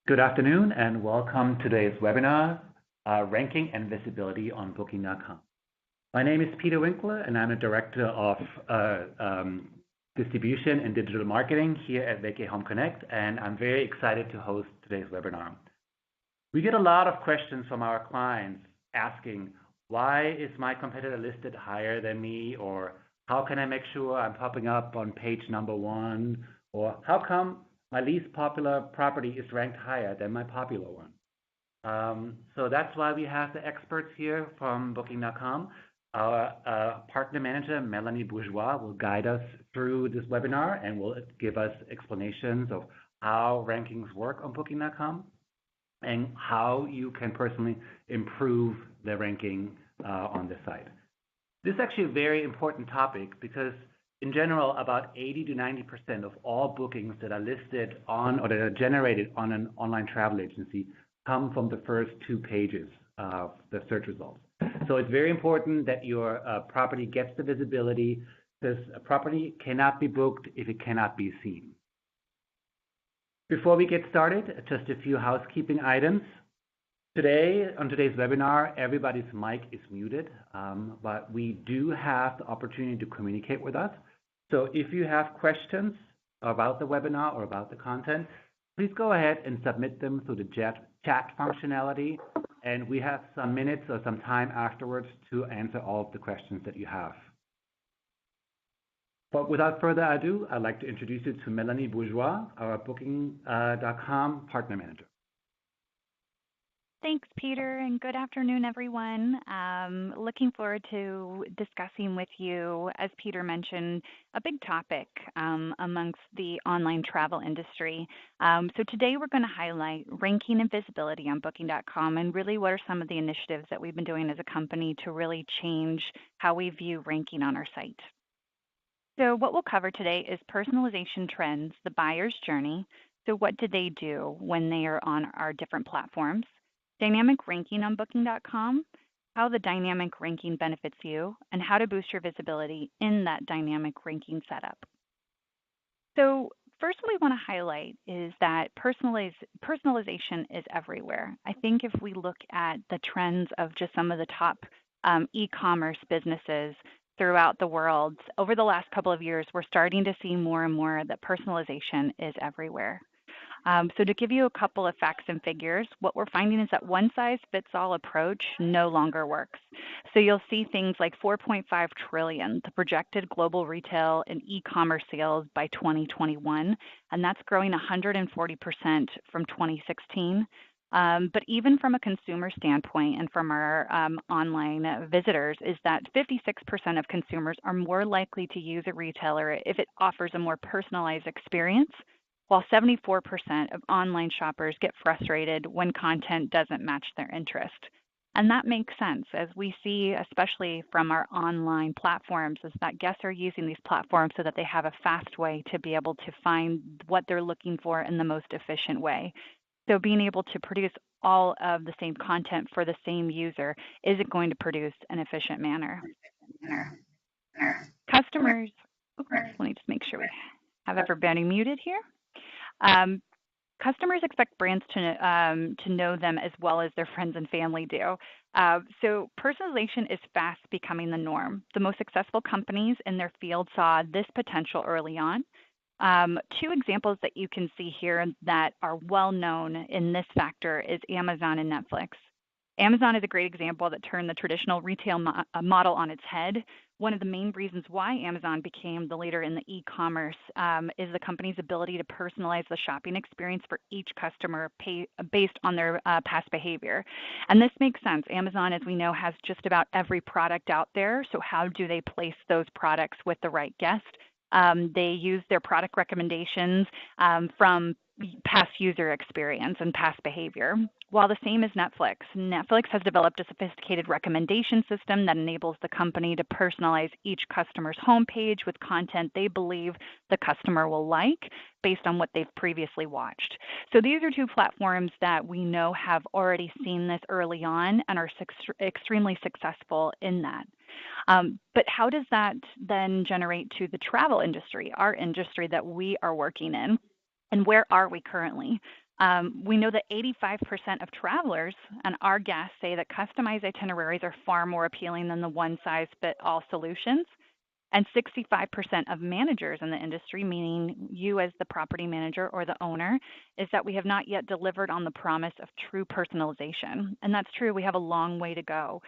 Good afternoon and welcome to today's webinar, Ranking and Visibility on Booking.com. My name is Peter Winkler and I'm a Director of Distribution and Digital Marketing here at VacayHome Connect, and I'm very excited to host today's webinar. We get a lot of questions from our clients asking, why is my competitor listed higher than me? Or how can I make sure I'm popping up on page number 1? Or how come my least popular property is ranked higher than my popular one? So that's why we have the experts here from Booking.com. Our partner manager, Melanie Bourgeois, will guide us through this webinar and will give us explanations of how rankings work on Booking.com and how you can personally improve the ranking on the site. This is actually a very important topic because in general, about 80 to 90% of all bookings that are listed on or that are generated on an online travel agency come from the first 2 pages of the search results. So it's very important that your property gets the visibility, because a property cannot be booked if it cannot be seen. Before we get started, just a few housekeeping items. Today, on today's webinar, everybody's mic is muted, but we do have the opportunity to communicate with us. So if you have questions about the webinar or about the content, please go ahead and submit them through the chat functionality, and we have some minutes or some time afterwards to answer all of the questions that you have. But without further ado, I'd like to introduce you to Melanie Bourgeois, our Booking.com partner manager. Thanks, Peter, and good afternoon, everyone. Looking forward to discussing with you, as Peter mentioned, a big topic amongst the online travel industry. So today we're going to highlight ranking and visibility on Booking.com and really what are some of the initiatives that we've been doing as a company to really change how we view ranking on our site. So what we'll cover today is personalization trends, the buyer's journey. So what do they do when they are on our different platforms? Dynamic ranking on Booking.com, how the dynamic ranking benefits you, and how to boost your visibility in that dynamic ranking setup. So first what we want to highlight is that personalization is everywhere. I think if we look at the trends of just some of the top e-commerce businesses throughout the world, over the last couple of years, we're starting to see more and more that personalization is everywhere. So to give you a couple of facts and figures, what we're finding is that one-size-fits-all approach no longer works. So you'll see things like 4.5 trillion, the projected global retail and e-commerce sales by 2021, and that's growing 140% from 2016. But even from a consumer standpoint and from our online visitors is that 56% of consumers are more likely to use a retailer if it offers a more personalized experience, while 74% of online shoppers get frustrated when content doesn't match their interest. And that makes sense, as we see, especially from our online platforms, is that guests are using these platforms so that they have a fast way to be able to find what they're looking for in the most efficient way. So being able to produce all of the same content for the same user isn't going to produce an efficient manner. Customers, let me just make sure we have everybody muted here. Customers expect brands to know them as well as their friends and family do. So personalization is fast becoming the norm. The most successful companies in their field saw this potential early on. 2 examples that you can see here that are well known in this factor is Amazon and Netflix. Amazon is a great example that turned the traditional retail model on its head. One of the main reasons why Amazon became the leader in the e-commerce is the company's ability to personalize the shopping experience for each customer based on their past behavior. And this makes sense. Amazon, as we know, has just about every product out there. So how do they place those products with the right guest? They use their product recommendations from past user experience and past behavior. While the same as Netflix. Netflix has developed a sophisticated recommendation system that enables the company to personalize each customer's homepage with content they believe the customer will like based on what they've previously watched. So these are 2 platforms that we know have already seen this early on and are extremely successful in that. But how does that then generate to the travel industry, our industry that we are working in? And where are we currently? We know that 85% of travelers and our guests say that customized itineraries are far more appealing than the one-size-fits-all solutions. And 65% of managers in the industry, meaning you as the property manager or the owner, is that we have not yet delivered on the promise of true personalization. And that's true. We have a long way to go,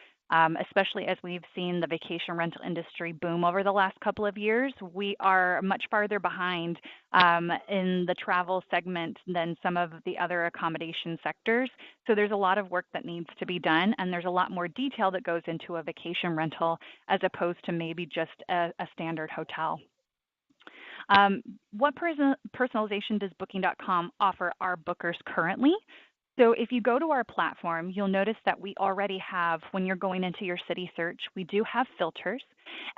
especially as we've seen the vacation rental industry boom over the last couple of years. We are much farther behind in the travel segment than some of the other accommodation sectors. So there's a lot of work that needs to be done, and there's a lot more detail that goes into a vacation rental as opposed to maybe just a standard hotel. What personalization does Booking.com offer our bookers currently? So if you go to our platform, you'll notice that we already have, when you're going into your city search, we do have filters.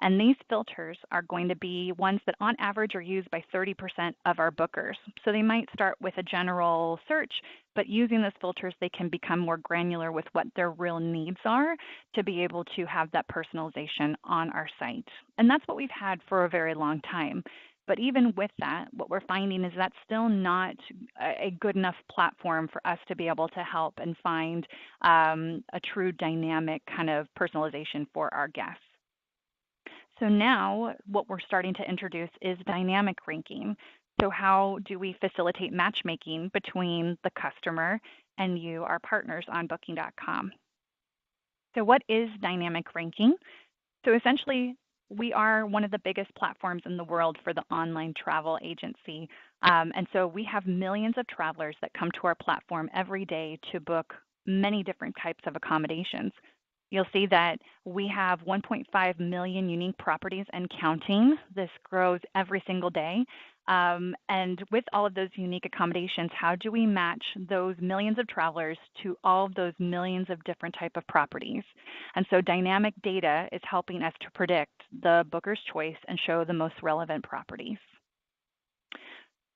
And these filters are going to be ones that on average are used by 30% of our bookers. So they might start with a general search, but using those filters, they can become more granular with what their real needs are to be able to have that personalization on our site. And that's what we've had for a very long time. But even with that, what we're finding is that's still not a good enough platform for us to be able to help and find a true dynamic kind of personalization for our guests. So now what we're starting to introduce is dynamic ranking. So how do we facilitate matchmaking between the customer and you, our partners on Booking.com? So what is dynamic ranking? So essentially, we are one of the biggest platforms in the world for the online travel agency. And so we have millions of travelers that come to our platform every day to book many different types of accommodations. You'll see that we have 1.5 million unique properties and counting. This grows every single day. And with all of those unique accommodations, how do we match those millions of travelers to all of those millions of different type of properties? And so dynamic data is helping us to predict the booker's choice and show the most relevant properties.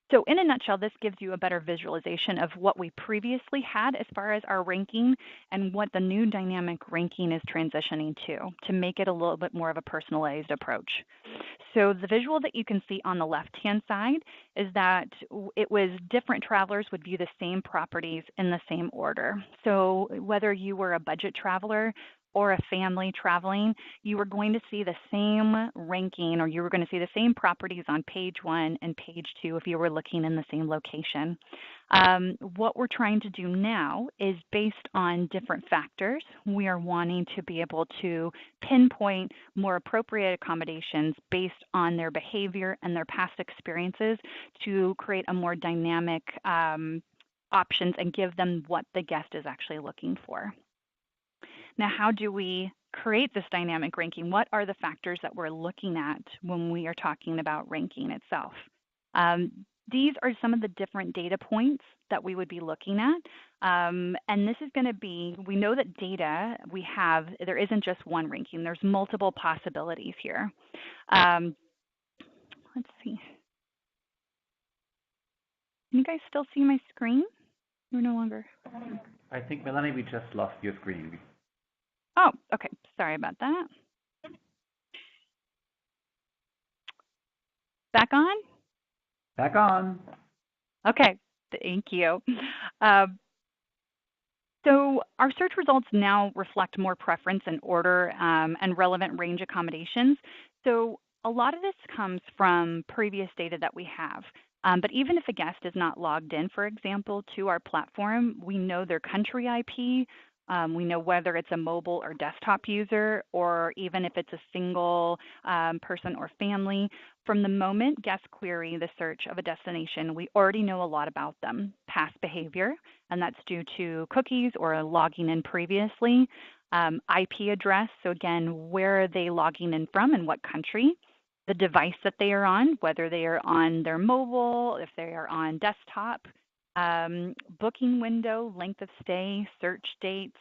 So in a nutshell, this gives you a better visualization of what we previously had as far as our ranking and what the new dynamic ranking is transitioning to make it a little bit more of a personalized approach. So the visual that you can see on the left-hand side is that it was different travelers would view the same properties in the same order. So whether you were a budget traveler or a family traveling, you were going to see the same ranking, or you were going to see the same properties on page 1 and page 2 if you were looking in the same location. What we're trying to do now is based on different factors. We are wanting to be able to pinpoint more appropriate accommodations based on their behavior and their past experiences to create a more dynamic options and give them what the guest is actually looking for. Now, how do we create this dynamic ranking? What are the factors that we're looking at when we are talking about ranking itself? These are some of the different data points that we would be looking at. And this is going to be, we know that data we have, there isn't just one ranking. There's multiple possibilities here. Let's see. Can you guys still see my screen? Or no longer? I think, Melanie, we just lost your screen. Oh, okay. Sorry about that. Back on? Back on. Okay. Thank you. So our search results now reflect more preference in order and relevant range accommodations. So a lot of this comes from previous data that we have. But even if a guest is not logged in, for example, to our platform, we know their country IP. We know whether it's a mobile or desktop user, or even if it's a single person or family. From the moment guests query the search of a destination, we already know a lot about them. Past behavior, and that's due to cookies or logging in previously. IP address, so again, where are they logging in from and what country? The device that they are on, whether they are on their mobile, if they are on desktop. Booking window, length of stay, search dates,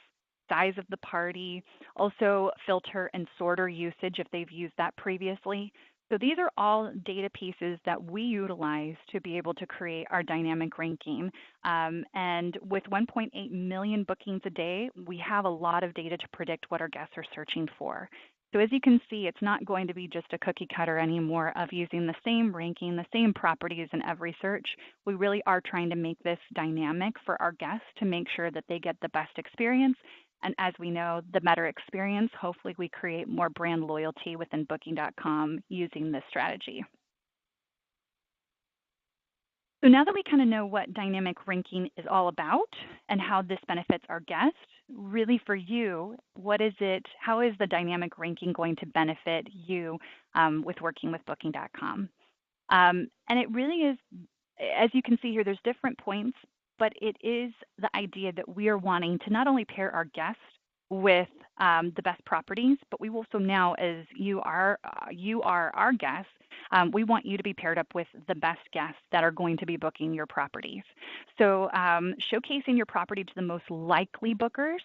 size of the party, also filter and sorter usage if they've used that previously. So these are all data pieces that we utilize to be able to create our dynamic ranking. And with 1.8 million bookings a day, we have a lot of data to predict what our guests are searching for. So as you can see, it's not going to be just a cookie cutter anymore of using the same ranking, the same properties in every search. We really are trying to make this dynamic for our guests to make sure that they get the best experience. And as we know, the better experience, hopefully we create more brand loyalty within Booking.com using this strategy. So now that we kind of know what dynamic ranking is all about and how this benefits our guests, really for you, what is it? How is the dynamic ranking going to benefit you with working with Booking.com? And it really is, as you can see here, there's different points, but it is the idea that we are wanting to not only pair our guests with the best properties, but we also now, as you are our guests, we want you to be paired up with the best guests that are going to be booking your properties. So showcasing your property to the most likely bookers.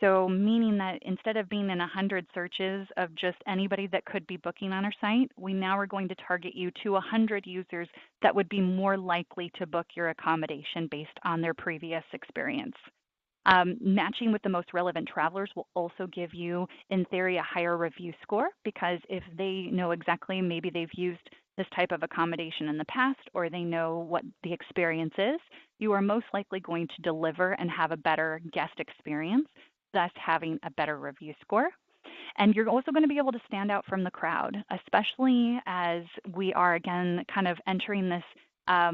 So meaning that instead of being in 100 searches of just anybody that could be booking on our site, we now are going to target you to 100 users that would be more likely to book your accommodation based on their previous experience. Matching with the most relevant travelers will also give you, in theory, a higher review score, because if they know exactly, maybe they've used this type of accommodation in the past, or they know what the experience is, you are most likely going to deliver and have a better guest experience, thus having a better review score. And you're also going to be able to stand out from the crowd, especially as we are, again, kind of entering this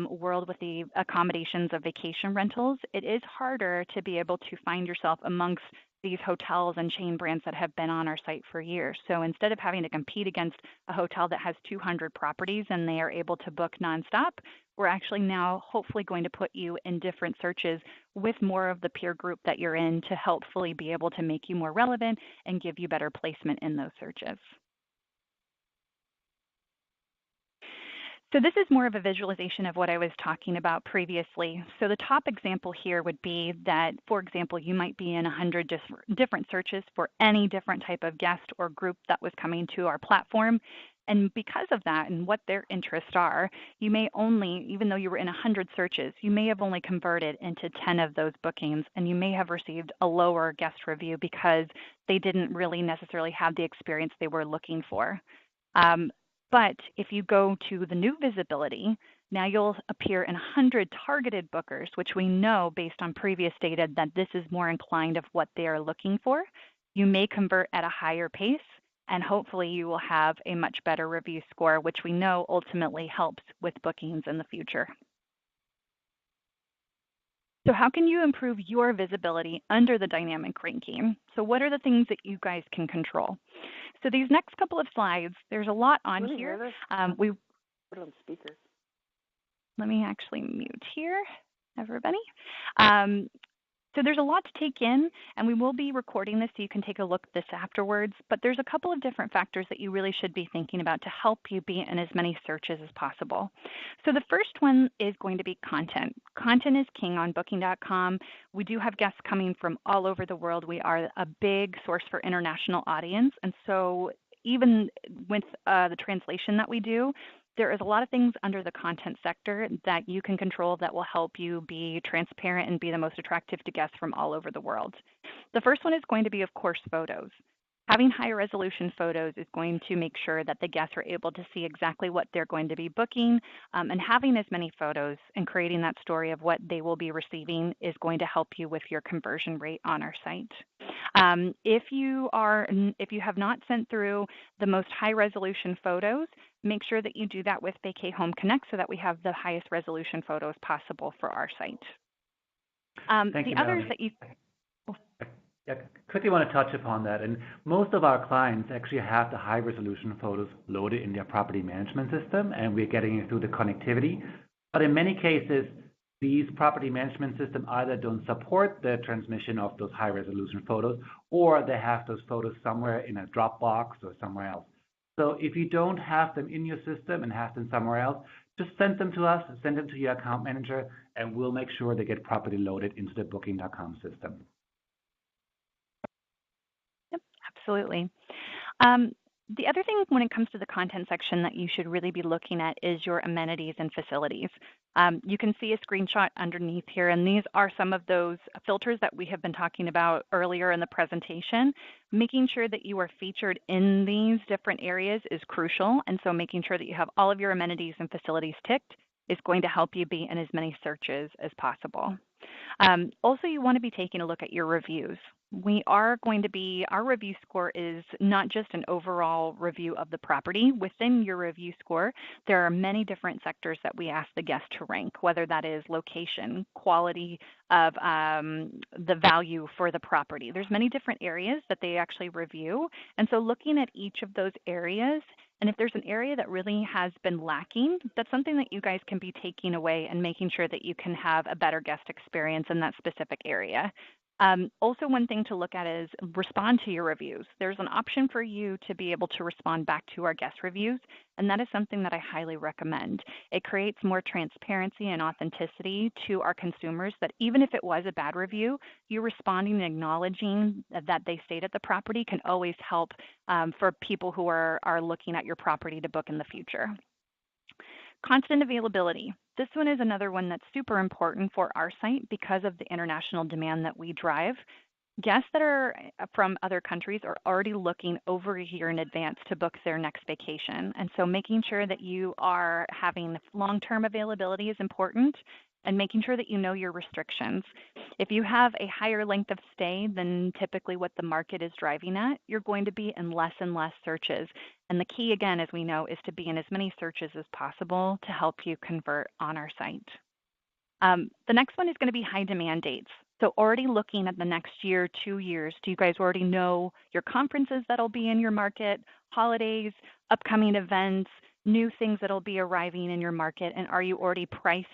world with the accommodations of vacation rentals. It is harder to be able to find yourself amongst these hotels and chain brands that have been on our site for years. So instead of having to compete against a hotel that has 200 properties and they are able to book nonstop, we're actually now hopefully going to put you in different searches with more of the peer group that you're in to hopefully be able to make you more relevant and give you better placement in those searches. So this is more of a visualization of what I was talking about previously. So the top example here would be that, for example, you might be in 100 different searches for any different type of guest or group that was coming to our platform. And because of that and what their interests are, you may only, even though you were in 100 searches, you may have only converted into 10 of those bookings, and you may have received a lower guest review because they didn't really necessarily have the experience they were looking for. But if you go to the new visibility, now you'll appear in 100 targeted bookers, which we know based on previous data that this is more inclined of what they are looking for. You may convert at a higher pace, and hopefully you will have a much better review score, which we know ultimately helps with bookings in the future. So how can you improve your visibility under the dynamic ranking? So what are the things that you guys can control? So these next couple of slides, there's a lot on here. We put it on speaker. Let me actually mute here, everybody. So there's a lot to take in, and we will be recording this so you can take a look at this afterwards, but there's a couple of different factors that you really should be thinking about to help you be in as many searches as possible. So the first one is going to be content. Content is king on Booking.com. We do have guests coming from all over the world. We are a big source for international audience, and so even with the translation that we do, there is a lot of things under the content sector that you can control that will help you be transparent and be the most attractive to guests from all over the world. The first one is going to be, of course, photos. Having higher resolution photos is going to make sure that the guests are able to see exactly what they're going to be booking, and having as many photos and creating that story of what they will be receiving is going to help you with your conversion rate on our site. If you have not sent through the most high resolution photos, make sure that you do that with VacayHome Connect so that we have the highest resolution photos possible for our site. Thank you, others Melanie. That you I quickly want to touch upon that. And most of our clients actually have the high resolution photos loaded in their property management system, and we're getting it through the connectivity. But in many cases, these property management systems either don't support the transmission of those high resolution photos, or they have those photos somewhere in a Dropbox or somewhere else. So if you don't have them in your system and have them somewhere else, just send them to us, send them to your account manager, and we'll make sure they get properly loaded into the Booking.com system. Yep, absolutely. The other thing when it comes to the content section that you should really be looking at is your amenities and facilities. You can see a screenshot underneath here, and these are some of those filters that we have been talking about earlier in the presentation. Making sure that you are featured in these different areas is crucial, and so making sure that you have all of your amenities and facilities ticked is going to help you be in as many searches as possible. Also, you want to be taking a look at your reviews. Our review score is not just an overall review of the property. Within your review score, there are many different sectors that we ask the guest to rank, whether that is location, quality of the value for the property. There's many different areas that they actually review. And so looking at each of those areas, and if there's an area that really has been lacking, that's something that you guys can be taking away and making sure that you can have a better guest experience in that specific area. Also, one thing to look at is respond to your reviews. There's an option for you to be able to respond back to our guest reviews, and that is something that I highly recommend. It creates more transparency and authenticity to our consumers that even if it was a bad review, you responding and acknowledging that they stayed at the property can always help for people who are looking at your property to book in the future. Constant availability. This one is another one that's super important for our site because of the international demand that we drive. Guests that are from other countries are already looking over a year in advance to book their next vacation. And so making sure that you are having long-term availability is important, and making sure that you know your restrictions. If you have a higher length of stay than typically what the market is driving at, you're going to be in less and less searches. And the key, again, as we know, is to be in as many searches as possible to help you convert on our site. The next one is going to be high demand dates. So already looking at the next year, 2 years, do you guys already know your conferences that'll be in your market, holidays, upcoming events, new things that'll be arriving in your market, and are you already priced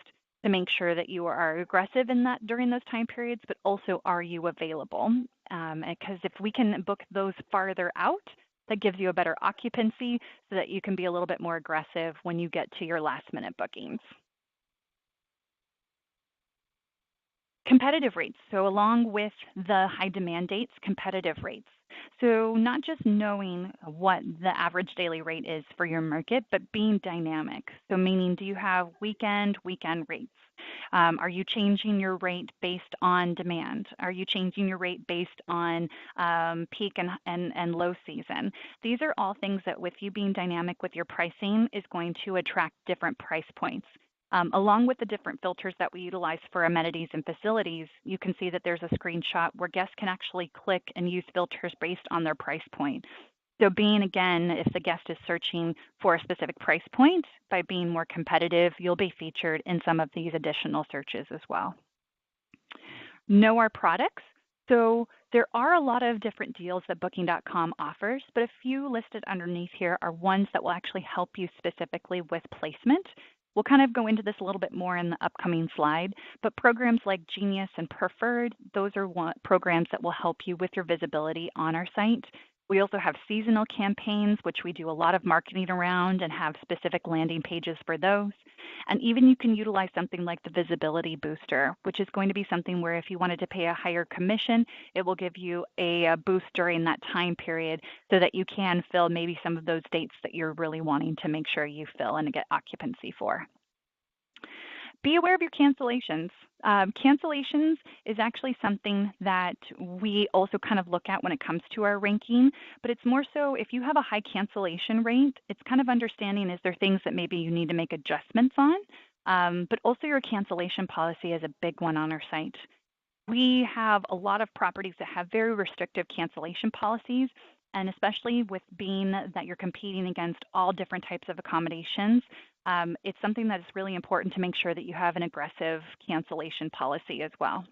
to make sure that you are aggressive in that during those time periods, but also are you available? Because if we can book those farther out, that gives you a better occupancy so that you can be a little bit more aggressive when you get to your last minute bookings. Competitive rates. So along with the high demand dates, competitive rates. So not just knowing what the average daily rate is for your market, but being dynamic. So meaning, do you have weekend rates? Are you changing your rate based on demand? Are you changing your rate based on peak and low season? These are all things that with you being dynamic with your pricing is going to attract different price points. Along with the different filters that we utilize for amenities and facilities, you can see that there's a screenshot where guests can actually click and use filters based on their price point. So being, again, if the guest is searching for a specific price point, by being more competitive, you'll be featured in some of these additional searches as well. Know our products. So there are a lot of different deals that Booking.com offers, but a few listed underneath here are ones that will actually help you specifically with placement. We'll kind of go into this a little bit more in the upcoming slide, but programs like Genius and Preferred, those are programs that will help you with your visibility on our site. We also have seasonal campaigns, which we do a lot of marketing around and have specific landing pages for those. And even you can utilize something like the Visibility Booster, which is going to be something where if you wanted to pay a higher commission, it will give you a boost during that time period so that you can fill maybe some of those dates that you're really wanting to make sure you fill and get occupancy for. Be aware of your cancellations. Cancellations is actually something that we also kind of look at when it comes to our ranking, but it's more so if you have a high cancellation rate, it's kind of understanding is there things that maybe you need to make adjustments on, but also your cancellation policy is a big one on our site. We have a lot of properties that have very restrictive cancellation policies, and especially with being that you're competing against all different types of accommodations, it's something that is really important to make sure that you have an aggressive cancellation policy as well.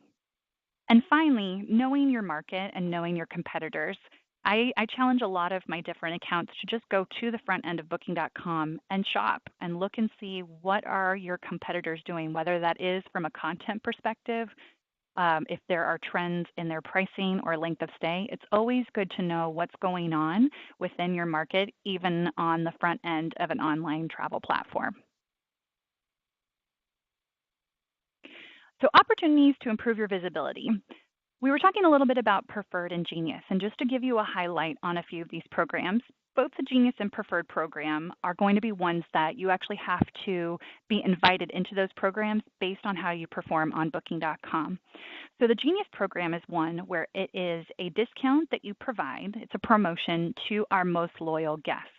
And finally, knowing your market and knowing your competitors. I challenge a lot of my different accounts to just go to the front end of Booking.com and shop and look and see what are your competitors doing, whether that is from a content perspective, if there are trends in their pricing or length of stay. It's always good to know what's going on within your market, even on the front end of an online travel platform. So opportunities to improve your visibility. We were talking a little bit about Preferred and Genius, and just to give you a highlight on a few of these programs, both the Genius and Preferred program are going to be ones that you actually have to be invited into those programs based on how you perform on Booking.com. So the Genius program is one where it is a discount that you provide. It's a promotion to our most loyal guests.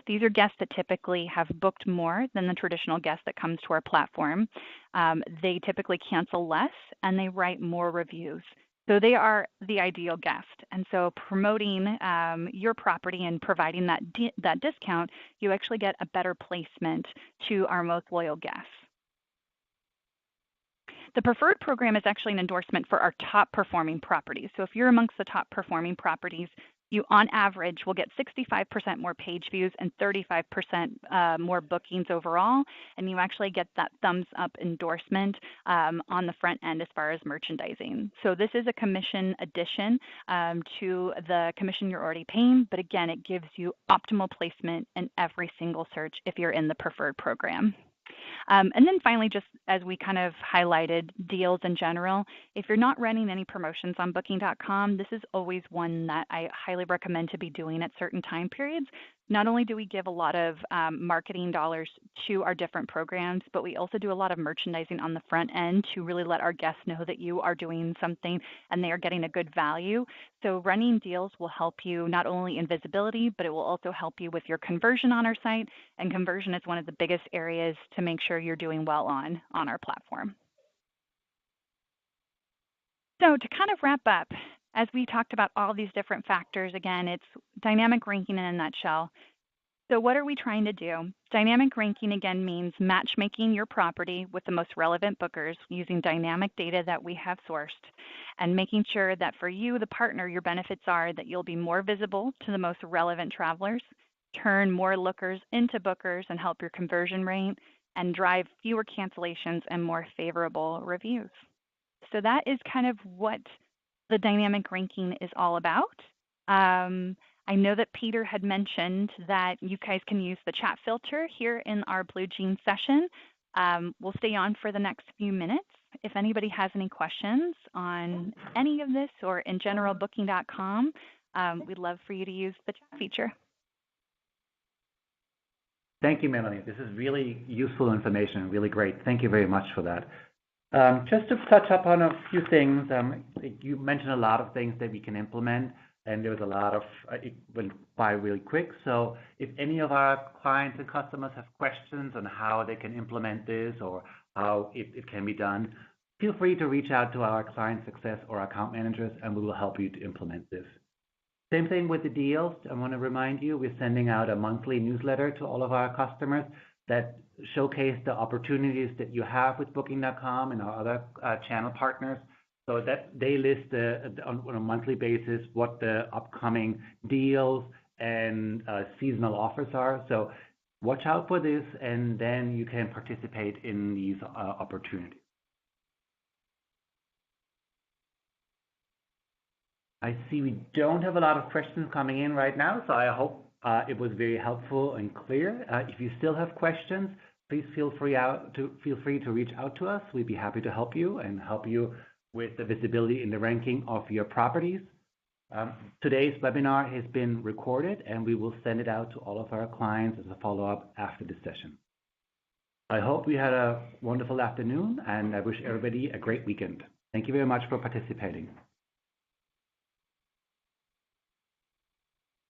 These are guests that typically have booked more than the traditional guest that comes to our platform. They typically cancel less and they write more reviews. So they are the ideal guest. And so promoting your property and providing that discount, you actually get a better placement to our most loyal guests. The Preferred program is actually an endorsement for our top performing properties. So if you're amongst the top performing properties, you on average will get 65% more page views and 35% more bookings overall, and you actually get that thumbs up endorsement on the front end as far as merchandising. So this is a commission addition to the commission you're already paying, but again, it gives you optimal placement in every single search if you're in the Preferred program. And then finally, just as we kind of highlighted deals in general, if you're not running any promotions on Booking.com, this is always one that I highly recommend to be doing at certain time periods. Not only do we give a lot of marketing dollars to our different programs, but we also do a lot of merchandising on the front end to really let our guests know that you are doing something and they are getting a good value. So running deals will help you not only in visibility, but it will also help you with your conversion on our site. And conversion is one of the biggest areas to make sure you're doing well on our platform. So to kind of wrap up, as we talked about all these different factors, again, it's dynamic ranking in a nutshell. So what are we trying to do? Dynamic ranking, again, means matchmaking your property with the most relevant bookers using dynamic data that we have sourced and making sure that for you, the partner, your benefits are that you'll be more visible to the most relevant travelers, turn more lookers into bookers and help your conversion rate, and drive fewer cancellations and more favorable reviews. So that is kind of what the dynamic ranking is all about. I know that Peter had mentioned that you guys can use the chat filter here in our Blue Jeans session. We'll stay on for the next few minutes. If anybody has any questions on any of this or in general Booking.com, we'd love for you to use the chat feature. Thank you, Melanie. This is really useful information, really great. Thank you very much for that. Just to touch up on a few things, you mentioned a lot of things that we can implement, and there was a lot of, it went by really quick. So if any of our clients and customers have questions on how they can implement this or how it can be done, feel free to reach out to our client success or account managers, and we will help you to implement this. Same thing with the deals. I want to remind you, we're sending out a monthly newsletter to all of our customers that showcase the opportunities that you have with Booking.com and our other channel partners, so that they list on a monthly basis what the upcoming deals and seasonal offers are. So watch out for this, and then you can participate in these opportunities. I see we don't have a lot of questions coming in right now, so I hope it was very helpful and clear. If you still have questions, please feel free to reach out to us. We'd be happy to help you and help you with the visibility in the ranking of your properties. Today's webinar has been recorded, and we will send it out to all of our clients as a follow-up after this session. I hope you had a wonderful afternoon, and I wish everybody a great weekend. Thank you very much for participating.